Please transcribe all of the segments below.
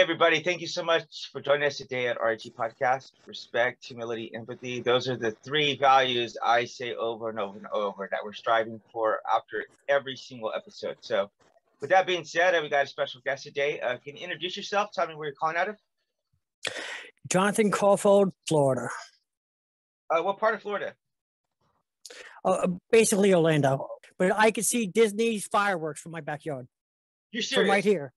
everybody. Thank you so much for joining us today at RG Podcast. Respect, humility, empathy. Those are the three values I say over and over and over that we're striving for after every single episode. So with that being said, we got a special guest today. Can you introduce yourself? Tell me where you're calling out of. Jonathan Caulfield, Florida. What part of Florida? Basically Orlando. But I could see Disney's fireworks from my backyard. You're serious? From right here.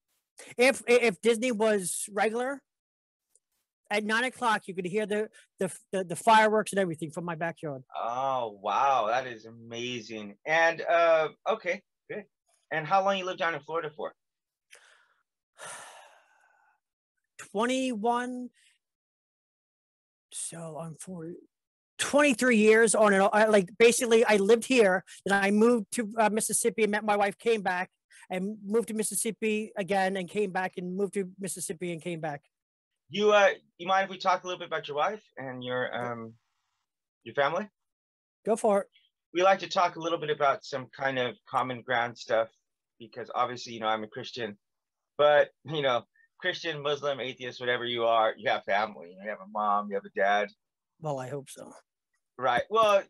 If Disney was regular, at 9 o'clock you could hear the fireworks and everything from my backyard. Oh wow, that is amazing. And okay, good. And how long you lived down in Florida for? 21. So I'm 40. 23 years on and off. Like basically I lived here, then I moved to Mississippi and met my wife, came back and moved to Mississippi again and came back and moved to Mississippi and came back. You mind if we talk a little bit about your wife and your family? Go for it. We like to talk a little bit about some kind of common ground stuff because obviously, I'm a Christian, but Christian, Muslim, atheist, whatever you are, you have family. You have a mom, you have a dad. Well, I hope so. Right. Well,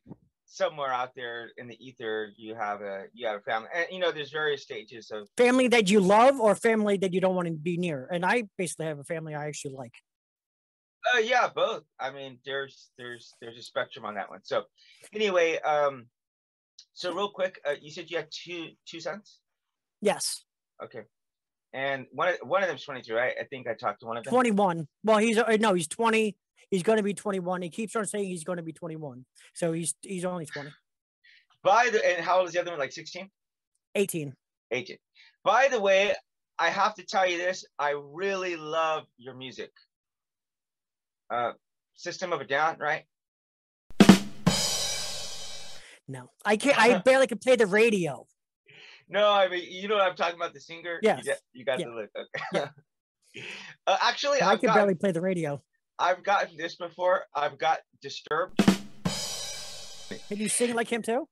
somewhere out there in the ether, you have a family, and there's various stages of family that you love or family that you don't want to be near. And I basically have a family I actually like. Yeah, both. I mean, there's a spectrum on that one. So, anyway, so real quick, you said you had two sons. Yes. Okay. And one of them's 23, right? I think I talked to one of them. 21. Well, he's 20. He's going to be 21. He keeps on saying he's going to be 21. So he's only 20. And how old is the other one? Like 16? 18. 18. By the way, I have to tell you this. I really love your music. System of a Down, right? No, I can't. I barely can play the radio. No, I mean, you know what I'm talking about, the singer? Yeah. You got the look. Okay. Yeah. Actually, I can barely play the radio. I've gotten this before. I've got Disturbed. Can you sing like him too?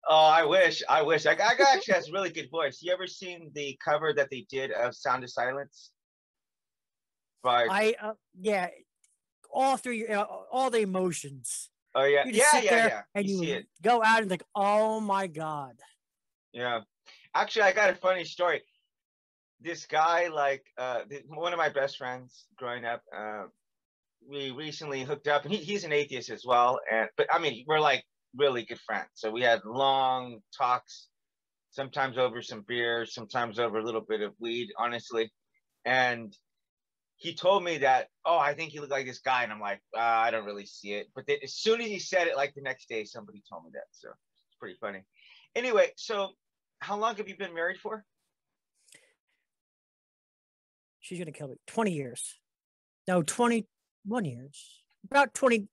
Oh, I wish. I actually has a really good voice. You ever seen the cover that they did of Sound of Silence? Yeah, all through all the emotions. Oh yeah, yeah. And you see it. Go out and like, oh my God. Yeah, actually, I got a funny story. This guy, one of my best friends growing up, we recently hooked up, and he's an atheist as well. But I mean, we're like really good friends. So we had long talks, sometimes over some beer, sometimes over a little bit of weed, honestly. And he told me that, oh, I think you look like this guy. And I'm like, I don't really see it. But then as soon as he said it, like the next day, somebody told me that. So it's pretty funny. Anyway, so how long have you been married for? She's going to kill me. 20 years. No, 21 years. About 20,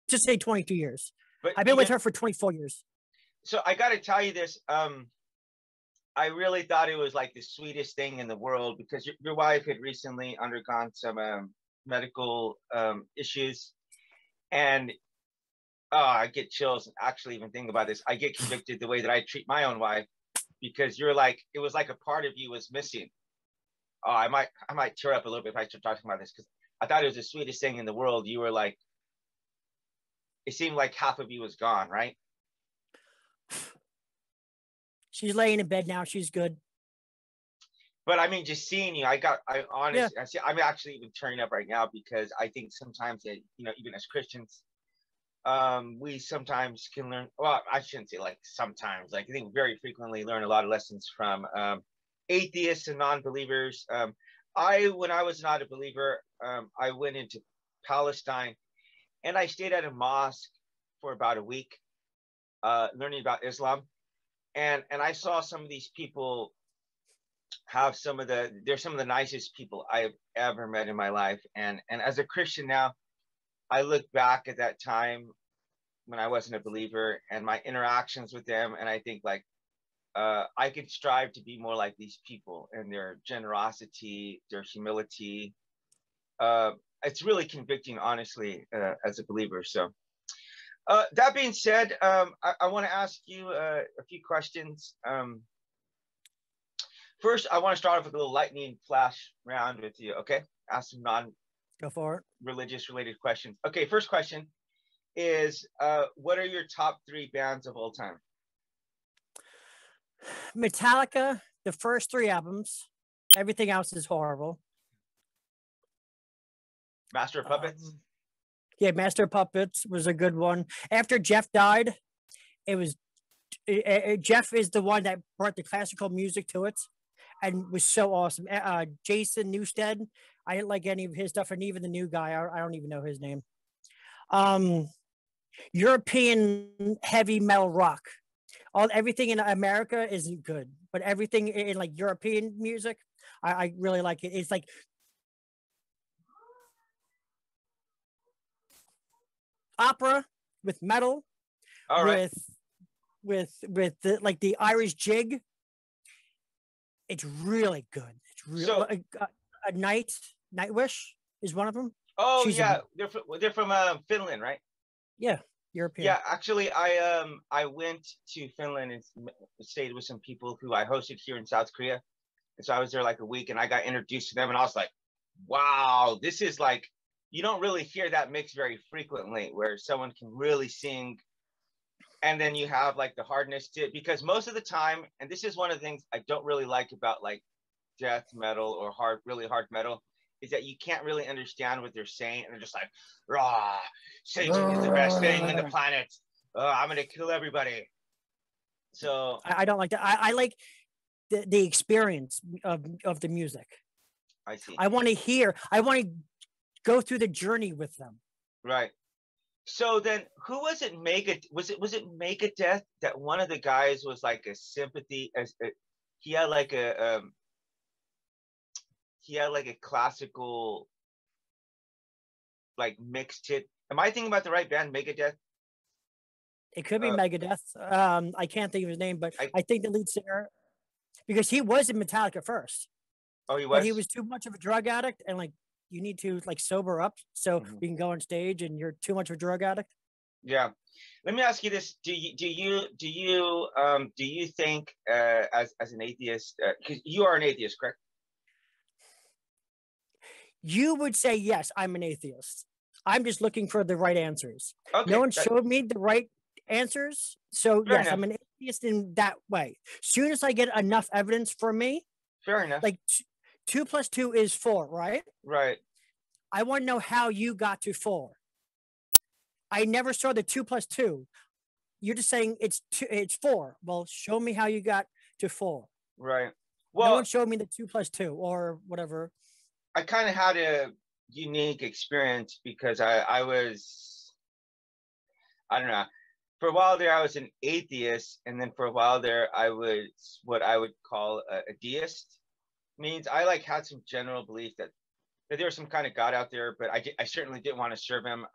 just say 22 years. But I've been with her for 24 years. So I got to tell you this. I really thought it was like the sweetest thing in the world because your wife had recently undergone some medical issues. And I get chills actually even thinking about this. I get convicted the way that I treat my own wife because it was like a part of you was missing. Oh, I might tear up a little bit if I start talking about this because I thought it was the sweetest thing in the world. You were like, it seemed like half of you was gone, right? She's laying in bed now. She's good. But I mean, just seeing you, honestly, I'm actually even turning up right now because I think sometimes that, even as Christians, we sometimes can learn, well, I shouldn't say like sometimes, like I think very frequently learn a lot of lessons from atheists and non-believers. When I was not a believer, I went into Palestine and I stayed at a mosque for about a week, learning about Islam. And I saw some of these people have they're some of the nicest people I've ever met in my life. And as a Christian now, I look back at that time when I wasn't a believer and my interactions with them. And I think I could strive to be more like these people and their generosity, their humility. It's really convicting, honestly, as a believer. So that being said, I want to ask you a few questions. First, I want to start off with a little lightning flash round with you. Okay, ask some Go for it. religious related questions. Okay, first question is, what are your top 3 bands of all time? Metallica, the first 3 albums. Everything else is horrible. Master of Puppets. Yeah, Master of Puppets was a good one. After Jeff died, it was Jeff is the one that brought the classical music to it, and was so awesome. Jason Newsted, I didn't like any of his stuff, and even the new guy, I don't even know his name. European heavy metal rock. Everything in America isn't good, but everything in like European music, I really like it. It's like opera with metal, All right. with the Irish jig. It's really good. It's really So, a Nightwish is one of them. oh She's yeah, they're from Finland, right? Yeah, European. Yeah, actually, I went to Finland and stayed with some people who I hosted here in South Korea, and so I was there like a week, and I got introduced to them, and I was like, wow, this is like, you don't really hear that mix very frequently, where someone can really sing, and then you have like the hardness to it, because most of the time, and this is one of the things I don't really like about like death metal or really hard metal, is that you can't really understand what they're saying, and they're just like, "Rah, Satan is the best thing in the planet. I'm gonna kill everybody." So I don't like that. I like the experience of the music. I see. I want to go through the journey with them. Right. So then, who was it? Was it Megadeth that one of the guys was like a sympathy? He had like a classical like mixed hit. Am I thinking about the right band, Megadeth? It could be Megadeth. I can't think of his name, but I think the lead singer, because he was in Metallica first. Oh, he was. But he was too much of a drug addict, and like you need to like sober up so we can go on stage, and you're too much of a drug addict. Yeah. Let me ask you this: Do you think as an atheist, because you are an atheist, correct? You would say yes, I'm an atheist. I'm just looking for the right answers. Okay, no one showed me the right answers, so Fair yes, enough. I'm an atheist in that way. Soon as I get enough evidence for me, fair enough. Like 2 + 2 is 4, right? Right. I want to know how you got to 4. I never saw the 2 + 2. You're just saying it's 4. Well, show me how you got to 4. Right. Well, no one showed me the 2 + 2 or whatever. I kind of had a unique experience because I was, I don't know, for a while there I was an atheist, and then for a while there I was what I would call a deist. Means I like had some general belief that there was some kind of God out there, but I certainly didn't want to serve him.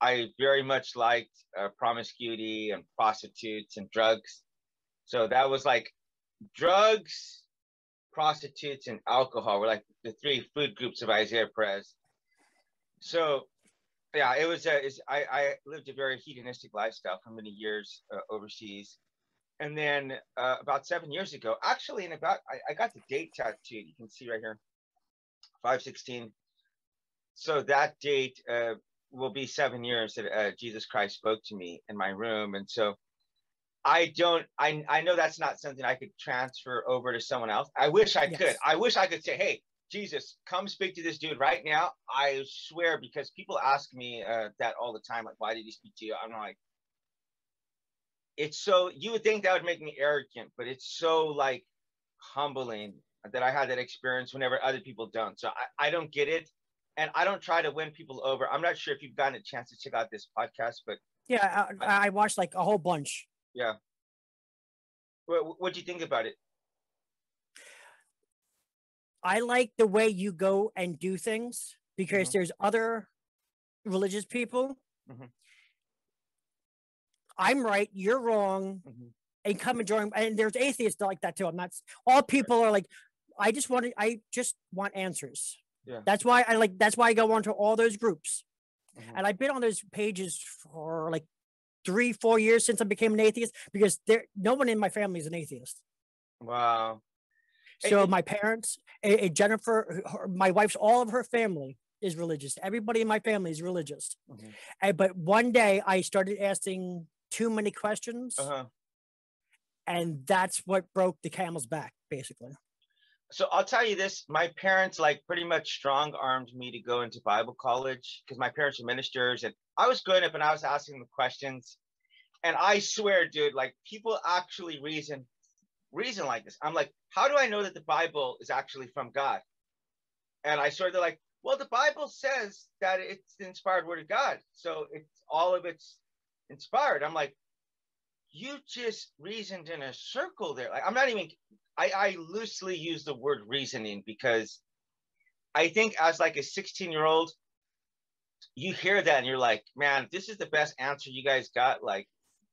I very much liked promiscuity and prostitutes and drugs. So that was like drugs, prostitutes, and alcohol were like the 3 food groups of Isaiah Perez. So yeah, it was. I lived a very hedonistic lifestyle for many years overseas, and then about 7 years ago, actually, I got the date tattooed. You can see right here, 5/16. So that date will be 7 years that Jesus Christ spoke to me in my room, and so I know that's not something I could transfer over to someone else. I wish I could. I wish I could say, hey, Jesus, come speak to this dude right now. I swear, because people ask me that all the time, like, why did he speak to you? I'm like, it's so, you would think that would make me arrogant, but it's so like humbling that I had that experience whenever other people don't. So I don't get it. And I don't try to win people over. I'm not sure if you've gotten a chance to check out this podcast, but yeah, I watched like a whole bunch. Yeah. What do you think about it? I like the way you go and do things, because there's other religious people. I'm right, you're wrong, and come and join. And there's atheists like that too. I'm not. All people are like, I just want answers. Yeah. That's why I go onto all those groups, and I've been on those pages for like 3-4 years since I became an atheist, because no one in my family is an atheist. Wow. So my parents, Jennifer, my wife's, all of her family is religious. Everybody in my family is religious. But one day I started asking too many questions. And that's what broke the camel's back, basically. So I'll tell you this, my parents like pretty much strong-armed me to go into Bible college because my parents are ministers, and I was growing up and I was asking them questions. And I swear, dude, like people actually reason like this. I'm like, how do I know that the Bible is actually from God? And I swear they're like, well, the Bible says that it's the inspired word of God. So all of it's inspired. I'm like, you just reasoned in a circle there. Like, I'm not even, I loosely use the word reasoning because I think as like a 16-year-old, you hear that and you're like, man, this is the best answer you guys got. Like,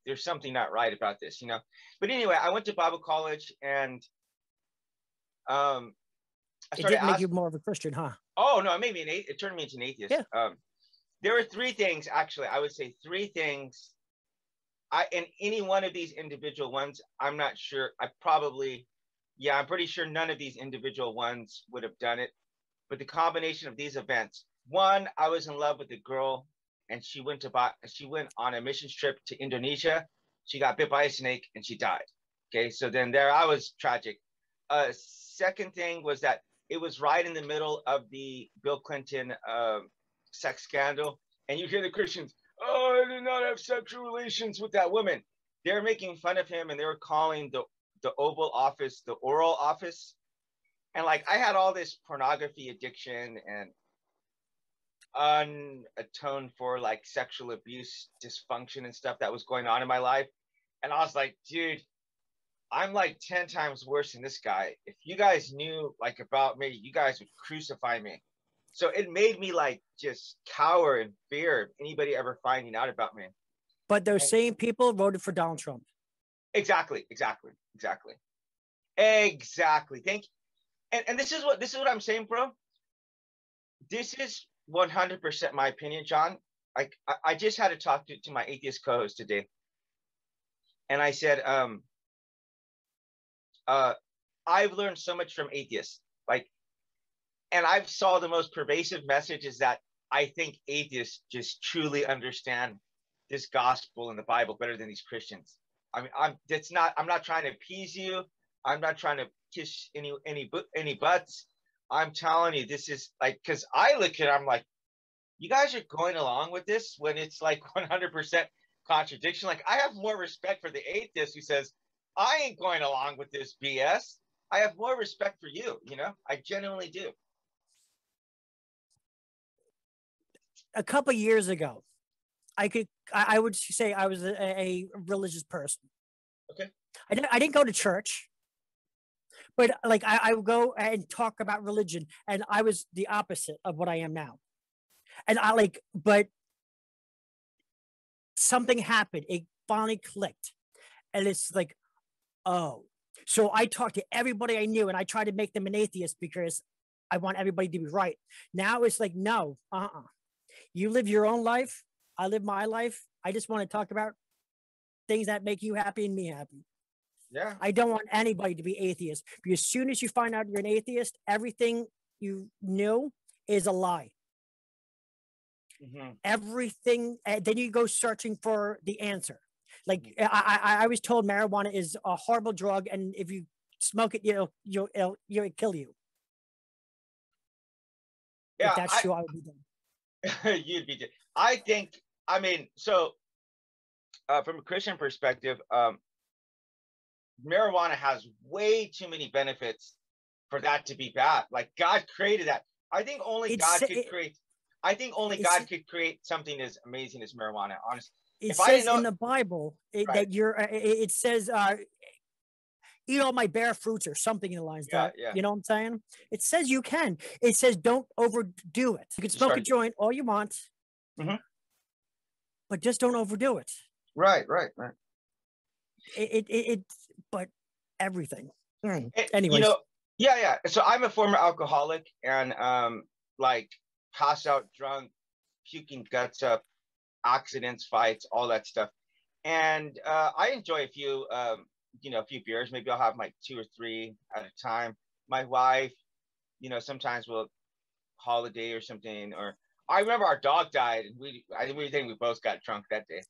there's something not right about this, you know? But anyway, I went to Bible college and it didn't make you more of a Christian, huh? Oh, no, it turned me into an atheist. Yeah. There were three things, actually. I would say three things. In any one of these individual ones, I'm not sure. I'm pretty sure none of these individual ones would have done it. But the combination of these events, one, I was in love with a girl and she went on a mission trip to Indonesia. She got bit by a snake and she died. Okay, so then I was tragic. Second thing was that it was right in the middle of the Bill Clinton sex scandal. And you hear the Christians, oh, I did not have sexual relations with that woman. They're making fun of him and they were calling the Oval Office the oral office. And like I had all this pornography addiction and unatoned for like sexual abuse, dysfunction and stuff that was going on in my life. And I was like, dude, I'm like 10 times worse than this guy. If you guys knew like about me, you guys would crucify me. So it made me like just cower in fear of anybody ever finding out about me. But those same people voted for Donald Trump. Exactly. Thank you. And this is what I'm saying, bro. This is 100% my opinion, John. I just had to talk to my atheist co-host today. And I said, I've learned so much from atheists. And I've saw the most pervasive message is that I think atheists just truly understand this gospel and the Bible better than these Christians. I mean, I'm not trying to appease you. I'm not trying to kiss any butts. I'm telling you, this is like, because I look at it, I'm like, you guys are going along with this when it's like 100% contradiction. Like, I have more respect for the atheist who says, I ain't going along with this BS. I have more respect for you, you know? I genuinely do. A couple of years ago, I would say I was a religious person. Okay. I didn't go to church, but like I would go and talk about religion, and I was the opposite of what I am now. And but something happened. It finally clicked, and it's like, oh. So I talked to everybody I knew, and I tried to make them an atheist because I want everybody to be right. Now it's like, no, you live your own life. I live my life. I just want to talk about things that make you happy and me happy. Yeah. I don't want anybody to be atheist. Because as soon as you find out you're an atheist, everything you knew is a lie. Everything, then you go searching for the answer. Like I was told marijuana is a horrible drug, and if you smoke it, it'll kill you. Yeah, if that's true, I would be done. You'd be dead. I think, I mean, so from a Christian perspective, marijuana has way too many benefits for that to be bad. Like God created that. I think only God could create something as amazing as marijuana. Honestly, it says in the Bible that it says, eat all my bare fruits or something in the lines that, you know what I'm saying? It says you can. It says don't overdo it. You can smoke a joint all you want, but just don't overdo it. Right. But everything. Anyways. So I'm a former alcoholic and like passed out drunk, puking guts up, accidents, fights, all that stuff. And I enjoy a few beers. Maybe I'll have like 2 or 3 at a time. my wife, you know, sometimes we'll holiday or something, or I remember our dog died, and we think we both got drunk that day.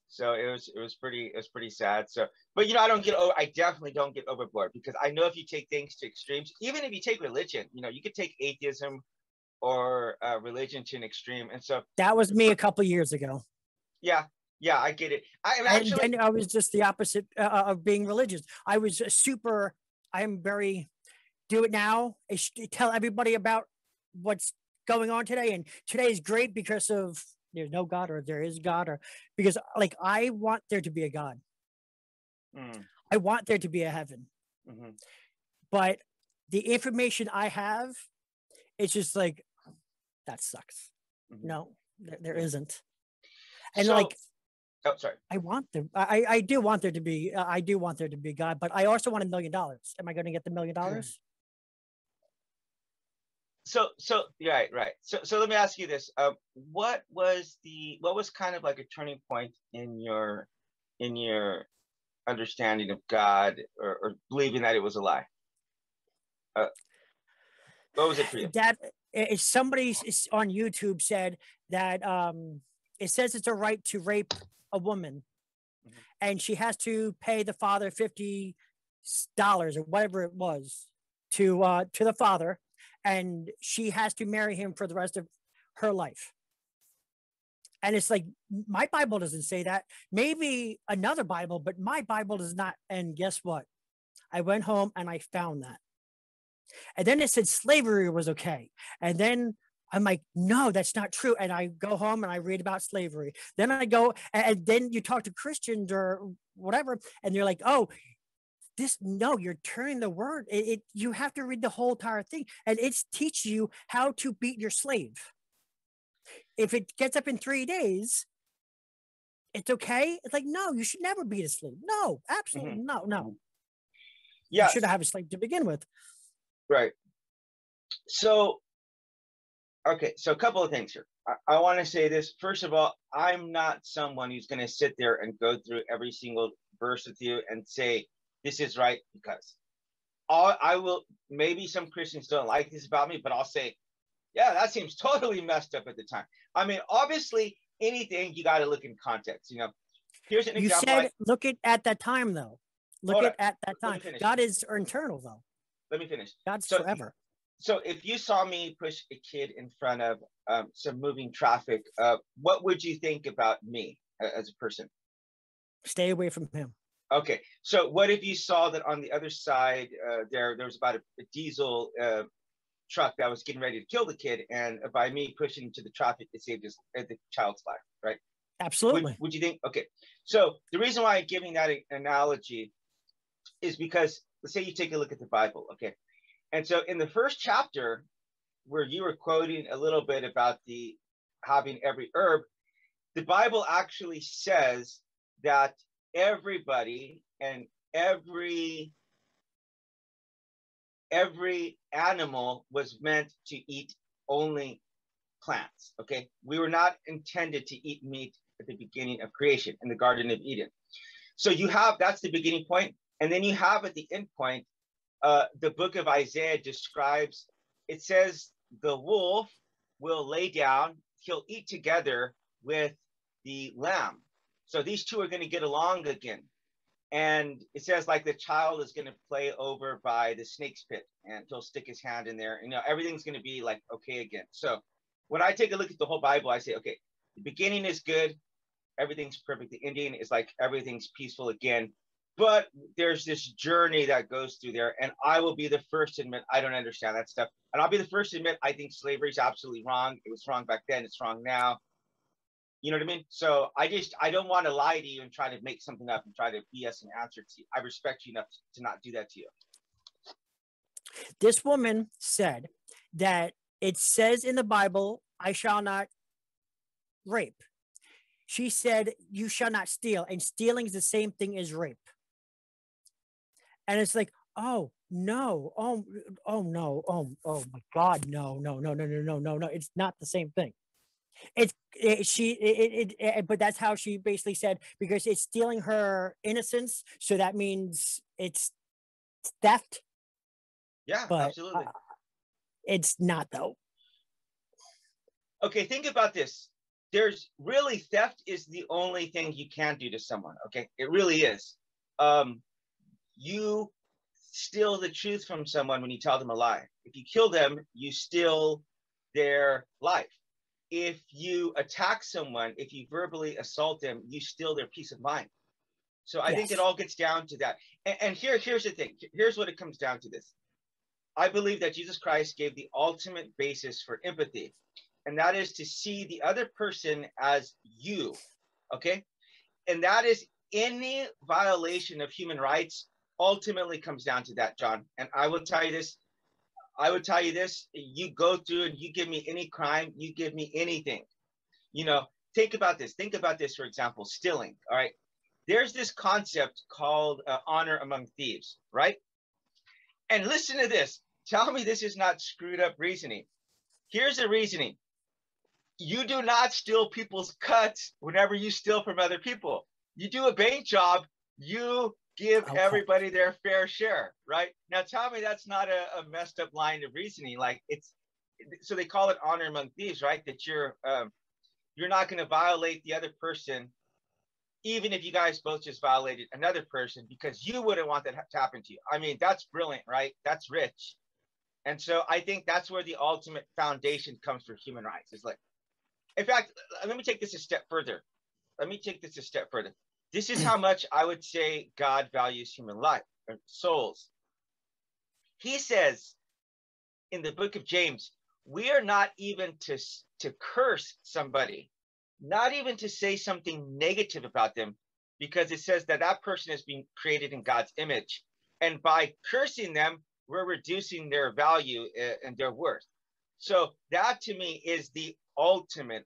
So it was pretty sad. So, but you know, I definitely don't get overboard, because I know if you take things to extremes, even if you take religion, you know, you could take atheism or religion to an extreme. And so that was me a couple years ago. Yeah, I get it. And then I was just the opposite of being religious. I was I am very, do it now. Tell everybody about what's going on today. And today is great because of there's no God, or there is God, or because like I want there to be a God. I want there to be a heaven. But the information I have, it's just like, that sucks. No, there isn't. And so, like, oh, sorry. I want them. I do want there to be. I do want there to be God, but I also want $1 million. Am I going to get the $1 million? So right. So let me ask you this: what was kind of like a turning point in your understanding of God, or believing that it was a lie? What was it for you? That somebody on YouTube said that it says it's a right to rape a woman, and she has to pay the father $50 or whatever it was to the father, and she has to marry him for the rest of her life. And it's like, my Bible doesn't say that. Maybe another Bible, but my Bible does not. And guess what? I went home and I found that. And then it said slavery was okay. And then I'm like, no, that's not true. And I go home and I read about slavery. Then I go, and then you talk to Christians or whatever, and they're like, oh, no, you're turning the word. You have to read the whole entire thing. And it's teaching you how to beat your slave. If it gets up in 3 days, it's okay. It's like, no, you should never beat a slave. No, absolutely no. Yeah. You shouldn't have a slave to begin with. Right. So, okay. So a couple of things here. I want to say this. First of all, I'm not someone who's going to sit there and go through every single verse with you and say, this is right, because I will, maybe some Christians don't like this about me, but I'll say, yeah, that seems totally messed up at the time. I mean, obviously, anything you got to look in context. You know, here's an example. You said look at that time, though. Look at that time. God is internal, though. Let me finish. God's forever. So if you saw me push a kid in front of some moving traffic, what would you think about me as a person? Stay away from him. Okay. So what if you saw that on the other side, there was about a diesel truck that was getting ready to kill the kid, and by me pushing into the traffic, it saved the child's life, right? Absolutely. Would you think? Okay. So the reason why I'm giving that analogy is because, let's say you take a look at the Bible, okay? And so in the first chapter, where you were quoting a little bit about the having every herb, the Bible actually says that everybody and every animal was meant to eat only plants, okay? We were not intended to eat meat at the beginning of creation in the Garden of Eden. So that's the beginning point. And then you have at the end point, the book of Isaiah describes, it says the wolf will lay down, he'll eat together with the lamb. So these two are going to get along again. And it says like the child is going to play over by the snake's pit, and he'll stick his hand in there. You know, everything's going to be like okay again. So when I take a look at the whole Bible, I say, okay, the beginning is good. Everything's perfect. The ending is like everything's peaceful again. But there's this journey that goes through there. And I will be the first to admit I don't understand that stuff. And I'll be the first to admit I think slavery is absolutely wrong. It was wrong back then. It's wrong now. You know what I mean? So I don't want to lie to you and try to make something up and try to BS an answer to you. I respect you enough to not do that to you. This woman said that it says in the Bible, I shall not rape. She said, you shall not steal. And stealing is the same thing as rape. And it's like, oh, no. Oh, no. Oh, my God. No. It's not the same thing. But that's how she basically said, because it's stealing her innocence. So that means it's theft. Yeah, but absolutely. it's not though. Okay, think about this. There's really, theft is the only thing you can do to someone. Okay, it really is. You steal the truth from someone when you tell them a lie. If you kill them, you steal their life. If you attack someone, if you verbally assault them, you steal their peace of mind. So I think it all gets down to that. And here's the thing. Here's what it comes down to this. I believe that Jesus Christ gave the ultimate basis for empathy, and that is to see the other person as you, okay? And that is any violation of human rights ultimately comes down to that, John. And I will tell you this. You go through and you give me any crime, you give me anything. You know, think about this. Think about this, for example, stealing, all right? There's this concept called honor among thieves, right? And listen to this. Tell me this is not screwed up reasoning. Here's the reasoning. You do not steal people's cuts whenever you steal from other people. You do a bank job, you give everybody their fair share, right? Now tell me that's not a messed up line of reasoning. Like so they call it honor among thieves, right? That you're not going to violate the other person, even if you guys both just violated another person, because you wouldn't want that to happen to you. I mean, that's brilliant, right? That's rich. And so I think that's where the ultimate foundation comes for human rights. Is like, in fact, let me take this a step further. This is how much I would say God values human life or souls. He says in the book of James, we are not even to curse somebody, not even to say something negative about them, because it says that that person is being created in God's image. And by cursing them, we're reducing their value and their worth. So that to me is the ultimate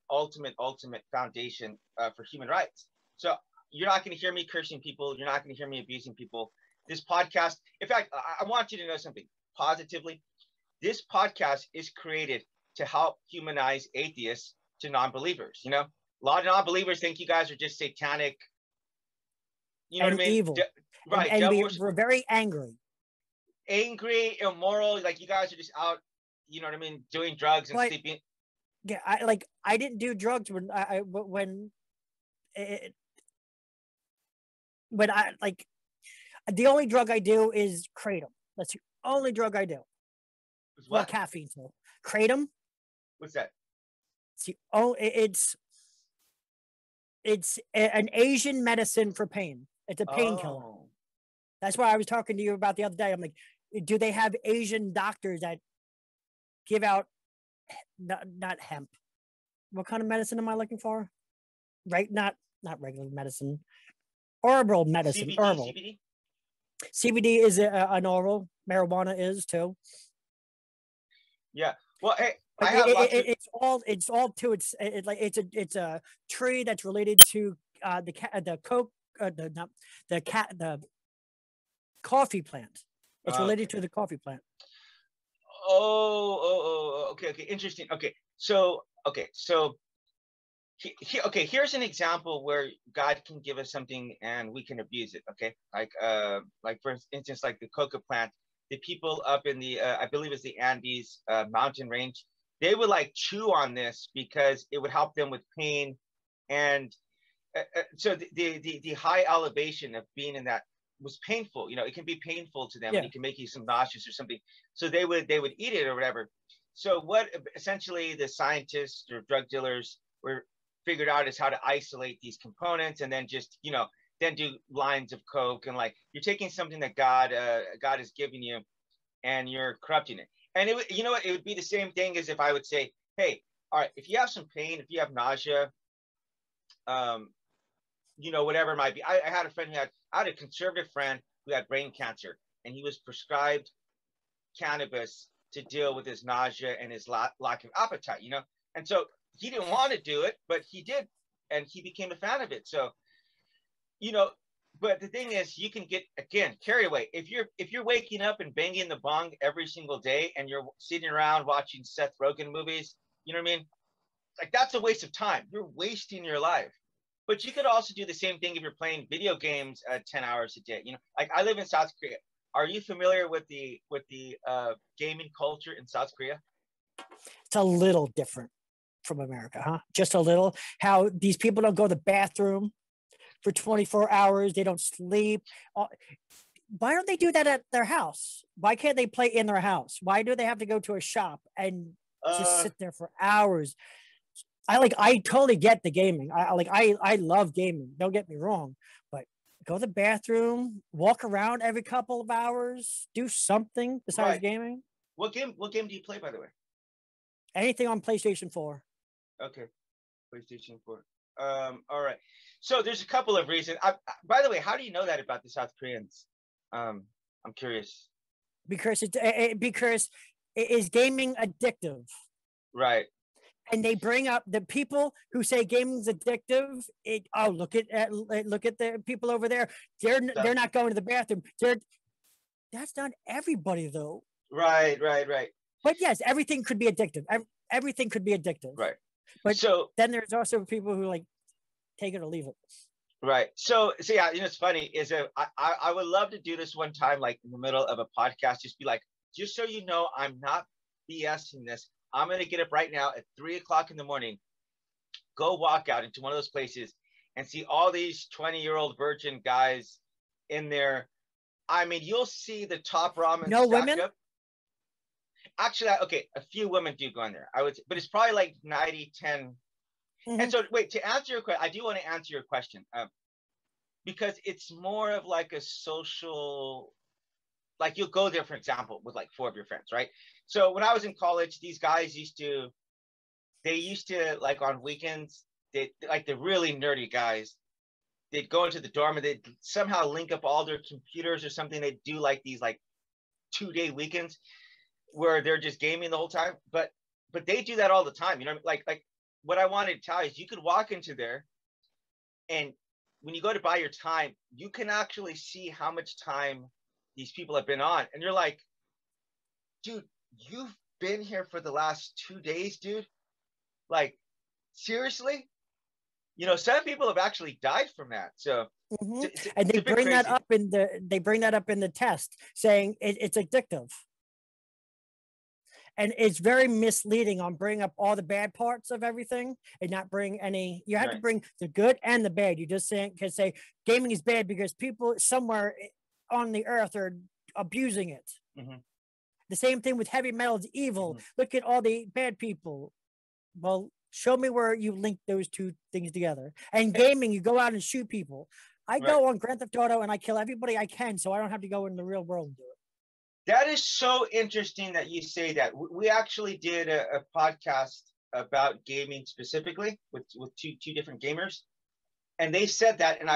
foundation for human rights. So you're not going to hear me cursing people. You're not going to hear me abusing people. This podcast, in fact, I want you to know something positively. This podcast is created to help humanize atheists to non-believers. You know, a lot of non-believers think you guys are just satanic. You know what I mean? Evil. Right. And we're very angry, immoral. Like you guys are just out, you know what I mean, doing drugs and sleeping. Yeah, I didn't do drugs when I the only drug I do is kratom. That's the only drug I do. What? Well, caffeine too. Kratom. What's that? It's an Asian medicine for pain. It's a painkiller. Oh. That's why I was talking to you about the other day. I'm like, do they have Asian doctors that give out not hemp? What kind of medicine am I looking for? Right, not regular medicine. Herbal medicine. Herbal. CBD is an oral. Marijuana is too. Yeah. Well, hey, it's a tree that's related to the coffee plant. It's related to the coffee plant. Okay, interesting. Here's an example where God can give us something and we can abuse it. Okay, like for instance, like the coca plant. The people up in the I believe it's the Andes mountain range, they would like chew on this because it would help them with pain, and so the high elevation of being in that was painful. You know, it can be painful to them, and it can make you some nauseous or something. So they would eat it or whatever. So what essentially the scientists or drug dealers were figured out is how to isolate these components, and then just then do lines of coke, and like you're taking something that God has given you, and you're corrupting it. And it would be the same thing as if I would say, hey, all right, if you have some pain, if you have nausea, whatever it might be. I had a friend I had a conservative friend who had brain cancer, and he was prescribed cannabis to deal with his nausea and his lack of appetite, and so he didn't want to do it, but he did, and he became a fan of it. So but the thing is, you can get, again, carried away. If you're waking up and banging the bong every single day, and you're sitting around watching Seth Rogen movies, you know what I mean? Like, that's a waste of time. You're wasting your life. But you could also do the same thing if you're playing video games 10 hours a day. Like I live in South Korea. are you familiar with the gaming culture in South Korea? It's a little different from America, huh? Just a little. How these people don't go to the bathroom for 24 hours. They don't sleep. Why don't they do that at their house? Why can't they play in their house? Why do they have to go to a shop and just sit there for hours? I totally get the gaming. I love gaming. Don't get me wrong, but go to the bathroom, walk around every couple of hours, do something besides gaming. What game do you play, by the way? Anything on PlayStation 4. Okay, PlayStation 4. All right. So there's a couple of reasons. By the way, how do you know that about the South Koreans? I'm curious. Because it is gaming addictive. Right. And they bring up the people who say gaming's addictive. Look at the people over there. They're not going to the bathroom. That's not everybody though. Right. But yes, everything could be addictive. Everything could be addictive. Right. But then there's also people who like take it or leave it. Right. So yeah, it's funny is I would love to do this one time, like in the middle of a podcast, just be like, just so you know, I'm not BSing this. I'm going to get up right now at 3 o'clock in the morning, go walk out into one of those places and see all these 20-year-old virgin guys in there. I mean, you'll see the top ramen. No women? Up. Actually, okay, a few women do go in there. I would, but it's probably like 90-10. Mm-hmm. And so, wait, to answer your question, I do want to answer your question because it's more of like a social, like you'll go there, for example, with like 4 of your friends, right? So when I was in college, these guys used to like on weekends, like the really nerdy guys, they'd go into the dorm and they'd somehow link up all their computers or something. They'd do like these like 2-day weekends where they're just gaming the whole time. But they do that all the time. Like what I wanted to tell you is you could walk into there and when you go to buy your time, you can actually see how much time these people have been on. And you're like, dude, you've been here for the last 2 days, dude. Like, seriously? Some people have actually died from that. So, and they bring that up in the test, saying it's addictive. And it's very misleading on bringing up all the bad parts of everything and not bring any. You have to bring the good and the bad. You just can say gaming is bad because people somewhere on the earth are abusing it. Mm-hmm. The same thing with heavy metal is evil. Mm-hmm. Look at all the bad people. Well, show me where you link those two things together. And gaming, you go out and shoot people. I go on Grand Theft Auto and I kill everybody I can, so I don't have to go in the real world and do it. That is so interesting that you say that. We actually did a podcast about gaming specifically with two different gamers, and they said that, and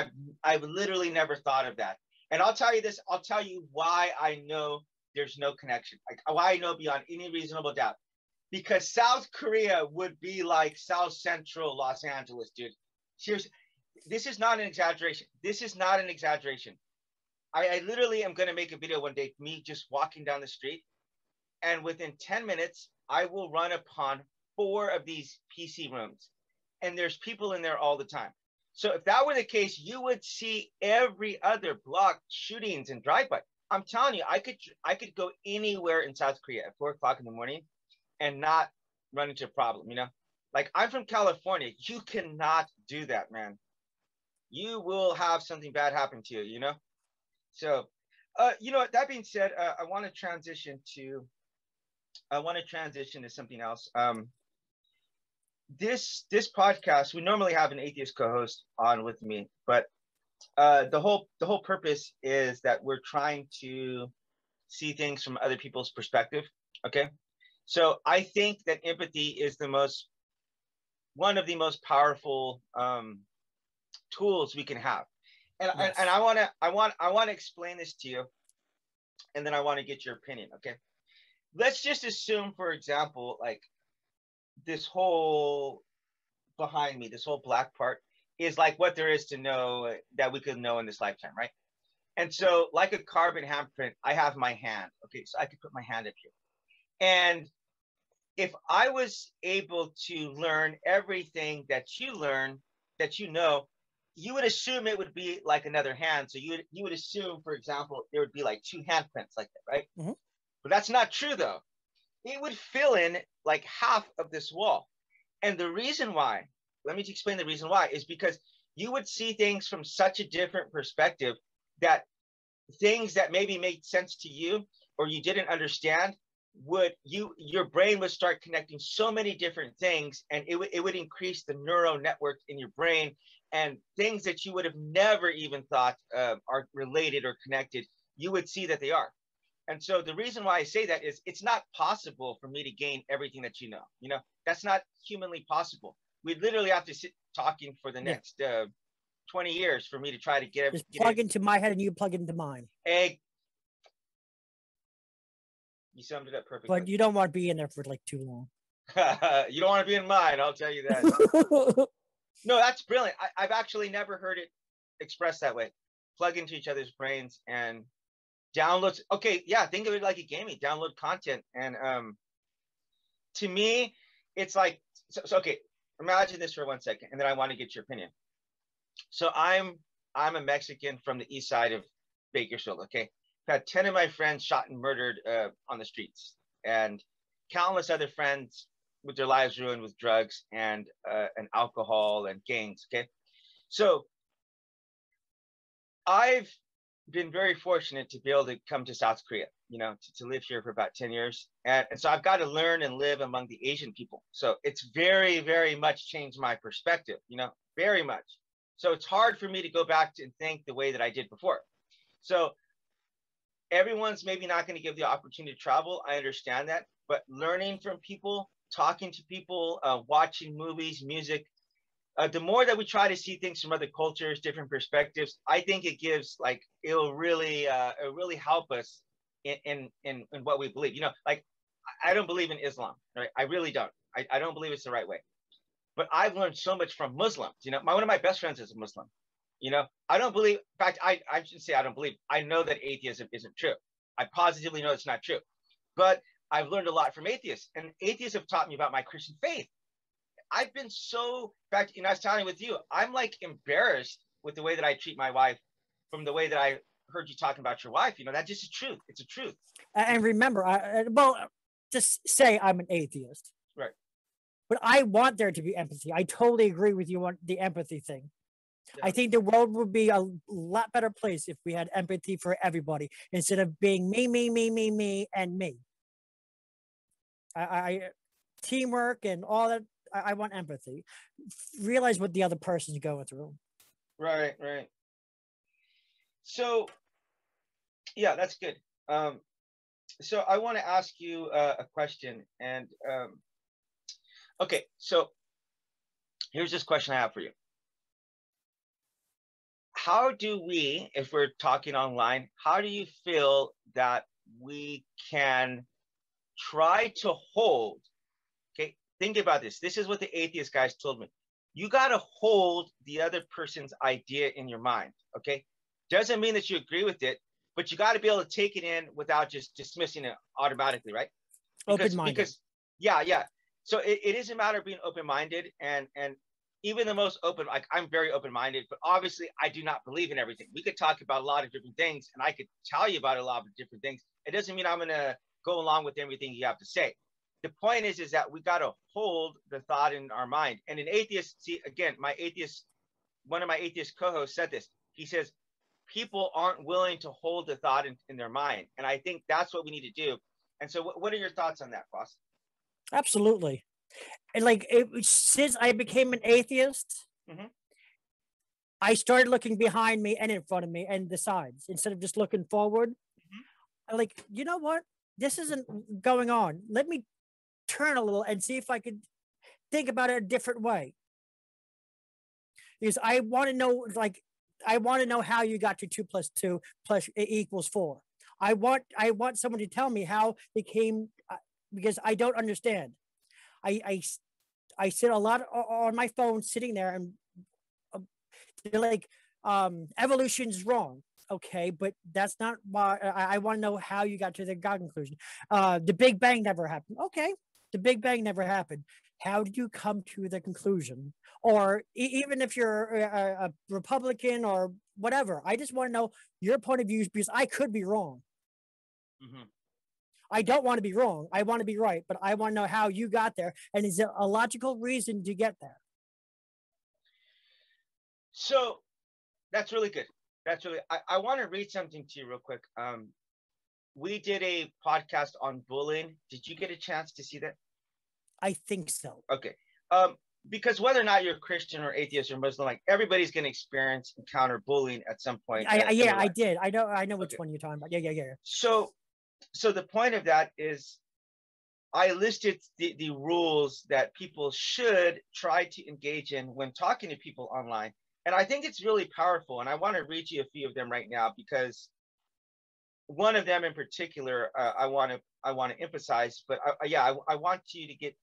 I've literally never thought of that. And I'll tell you this. I'll tell you why I know there's no connection. Like why I know beyond any reasonable doubt. Because South Korea would be like South Central Los Angeles, dude. Seriously, this is not an exaggeration. This is not an exaggeration. I literally am going to make a video one day, me just walking down the street. And within 10 minutes, I will run upon 4 of these PC rooms. And there's people in there all the time. So if that were the case, you would see every other block shootings and drive-by. I'm telling you, I could go anywhere in South Korea at 4 o'clock in the morning and not run into a problem, Like I'm from California. You cannot do that, man. You will have something bad happen to you, So, that being said, I want to transition to something else. This podcast, we normally have an atheist co-host on with me, but the whole purpose is that we're trying to see things from other people's perspective. Okay, so I think that empathy is one of the most powerful tools we can have. And, yes. and I want to explain this to you, and then I want to get your opinion. Okay, let's just assume, for example, like this whole behind me, this whole black part is like what there is to know that we could know in this lifetime, right? And so, like a carbon handprint, I have my hand. Okay, so I could put my hand up here, and if I was able to learn everything that you learn, that you would assume it would be like another hand. So you would assume, for example, there would be like two handprints like that, right? Mm-hmm. But that's not true though. It would fill in like half of this wall. And the reason why, let me explain the reason why, is because you would see things from such a different perspective that things that maybe made sense to you or you didn't understand your brain would start connecting so many different things, and it would increase the neural network in your brain, and things that you would have never even thought are related or connected, you would see that they are. And so the reason why I say that is it's not possible for me to gain everything that you know. You know, that's not humanly possible. We'd literally have to sit talking for the next 20 years for me to try to get plug into my head and you plug into mine. You summed it up perfectly. But you don't want to be in there for like too long. You don't want to be in mine, I'll tell you that. No, that's brilliant. I've actually never heard it expressed that way. Plug into each other's brains and download. Okay, yeah, think of it like a gaming. Download content. And to me, it's like, so okay, imagine this for 1 second, and then I want to get your opinion. So I'm a Mexican from the east side of Bakersfield, okay? I've had 10 of my friends shot and murdered on the streets, and countless other friends with their lives ruined with drugs and alcohol and gangs, okay? So I've been very fortunate to be able to come to South Korea, you know, to live here for about 10 years. And so I've got to learn and live among the Asian people. So it's very, very much changed my perspective, you know, very much. So it's hard for me to go back to and think the way that I did before. So everyone's maybe not going to give the opportunity to travel. I understand that. But learning from people, talking to people, watching movies, music, the more that we try to see things from other cultures, different perspectives, I think it gives like, it'll really help us in what we believe. You know, like I don't believe in Islam, right? I really don't. I don't believe it's the right way. But I've learned so much from Muslims. You know, one of my best friends is a Muslim. You know, I don't believe, in fact, I should say I don't believe. I know that atheism isn't true. I positively know it's not true. But I've learned a lot from atheists, and atheists have taught me about my Christian faith. I've been so, in fact, you know, I was telling you with you, I'm like embarrassed with the way that I treat my wife from the way that I heard you talking about your wife. You know, that's just the truth. It's a truth. And remember, well, just say I'm an atheist. Right. But I want there to be empathy. I totally agree with you on the empathy thing. Yeah. I think the world would be a lot better place if we had empathy for everybody instead of being me, and me. I teamwork and all that. I want empathy. Realize what the other person's going through. Right. So, yeah, that's good. So I want to ask you a question. And okay, so here's this question I have for you. How do we, if we're talking online, how do you feel that we can try to hold, okay, think about this. This is what the atheist guys told me. You got to hold the other person's idea in your mind, okay? Doesn't mean that you agree with it, but you got to be able to take it in without just dismissing it automatically, right? Open-minded. Because, yeah. So it is a matter of being open-minded, and even the most open, like I'm very open-minded, but obviously I do not believe in everything. We could talk about a lot of different things, and I could tell you about a lot of different things. It doesn't mean I'm going to go along with everything you have to say. The point is that we got to hold the thought in our mind. And an atheist, see, again, one of my atheist co-hosts said this. He says, people aren't willing to hold the thought in their mind. And I think that's what we need to do. And so what are your thoughts on that, Foss? Absolutely. And like, since I became an atheist, I started looking behind me and in front of me and the sides instead of just looking forward. I'm like, you know what? This isn't going on. Let me turn a little and see if I could think about it a different way. Because I want to know, like, I want to know how you got to 2 + 2 = 4. I want someone to tell me how they came, because I don't understand. I sit a lot on my phone sitting there and they're like, evolution's wrong. Okay, but that's not why. I want to know how you got to the God conclusion. The Big Bang never happened. Okay, the Big Bang never happened. how did you come to the conclusion? Or even if you're a Republican or whatever, I just want to know your point of view because I could be wrong. Mm-hmm. I don't want to be wrong. I want to be right, but I want to know how you got there. And is there a logical reason to get there? So that's really good. That's really, I want to read something to you real quick. We did a podcast on bullying. Did you get a chance to see that? I think so. Okay. Because whether or not you're Christian or atheist or Muslim, like everybody's going to encounter bullying at some point. Yeah, I did. I know which one you're talking about. Yeah. So the point of that is I listed the rules that people should try to engage in when talking to people online. And I think it's really powerful. And I want to read you a few of them right now, because one of them in particular, I want to emphasize, but I want you to get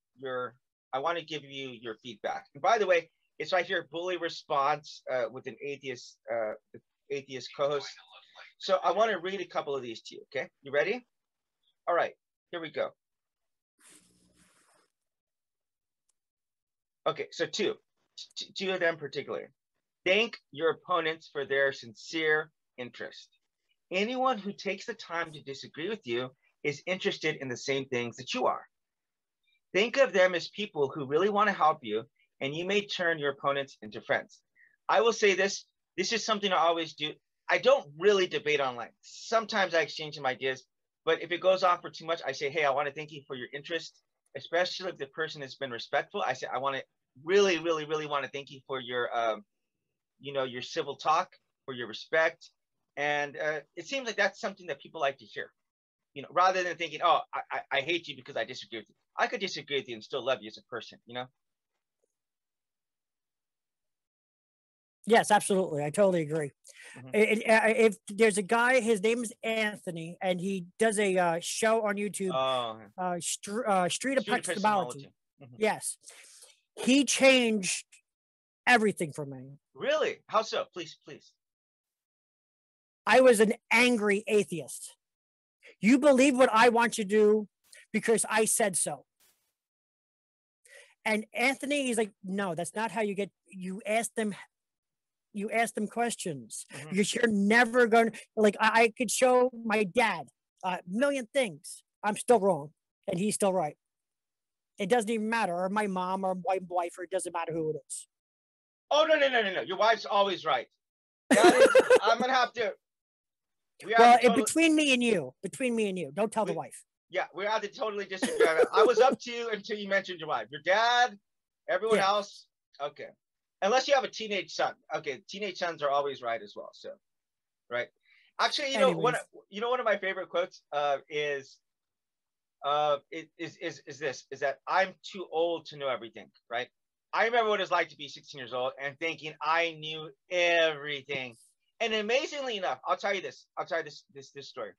I want to give you your feedback. And by the way, it's right here, bully response with an atheist co-host. So I want to read a couple of these to you. Okay, you ready? All right, here we go. Okay, so two of them particularly. Thank your opponents for their sincere interest. Anyone who takes the time to disagree with you is interested in the same things that you are. Think of them as people who really want to help you, and you may turn your opponents into friends. I will say this is something I always do. I don't really debate online. Sometimes I exchange some ideas, but if it goes on for too much, I say, hey, I want to thank you for your interest, especially if the person has been respectful. I say, I want to really want to thank you for your, your civil talk, for your respect. And it seems like that's something that people like to hear, rather than thinking, oh, I hate you because I disagree with you. I could disagree with you and still love you as a person, Yes, absolutely. I totally agree. Mm-hmm. If there's a guy, his name is Anthony, and he does a show on YouTube, Street Epistemology. Mm-hmm. Yes. He changed everything for me. Really? How so? Please. I was an angry atheist. You believe what I want you to do because I said so. And Anthony, he's like, no, that's not how you ask them questions. Mm-hmm. Because you're never going to, like, I could show my dad a million things. I'm still wrong and he's still right. It doesn't even matter. Or my mom or my wife, or it doesn't matter who it is. Oh, no. Your wife's always right. I'm going to have to. Between me and you, don't tell the wife. Yeah, we have to totally disagree. I was up to you until you mentioned your wife. Your dad, everyone else, okay. Unless you have a teenage son. Okay, teenage sons are always right as well. So, right. Actually, one of my favorite quotes is that I'm too old to know everything, right? I remember what it's like to be 16 years old and thinking I knew everything. And amazingly enough, I'll tell you this story.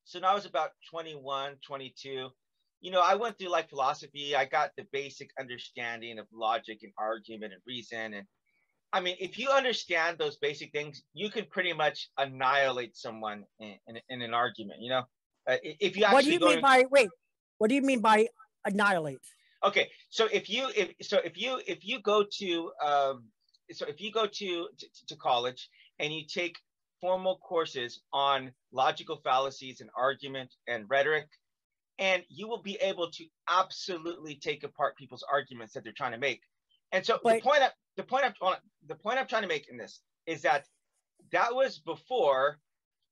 So now I was about 21, 22. I went through like philosophy. I got the basic understanding of logic and argument and reason. And I mean, if you understand those basic things, you can pretty much annihilate someone in an argument, if you actually what do you mean by annihilate? Okay. So if you go to college and you take formal courses on logical fallacies and argument and rhetoric, and you will be able to absolutely take apart people's arguments that they're trying to make. And so the point I'm trying to make in this is that was before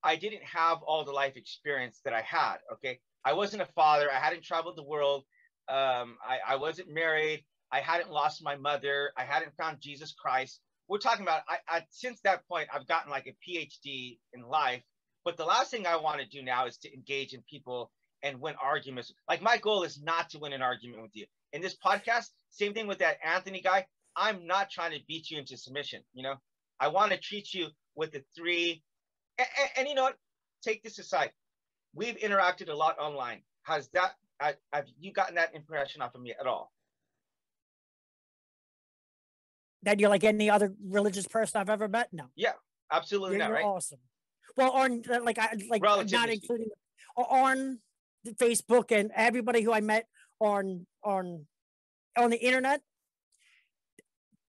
I didn't have all the life experience that I had. Okay, I wasn't a father. I hadn't traveled the world. I wasn't married. I hadn't lost my mother. I hadn't found Jesus Christ. We're talking about, since that point, I've gotten like a PhD in life. But the last thing I want to do now is to engage in people and win arguments. Like, my goal is not to win an argument with you. In this podcast, same thing with that Anthony guy. I'm not trying to beat you into submission. I want to treat you with the three. And you know what? Take this aside. We've interacted a lot online. Have you gotten that impression off of me at all? That you're like any other religious person I've ever met? No. Yeah, absolutely not. You're right? Awesome. Well, on not including on Facebook and everybody who I met on on the internet,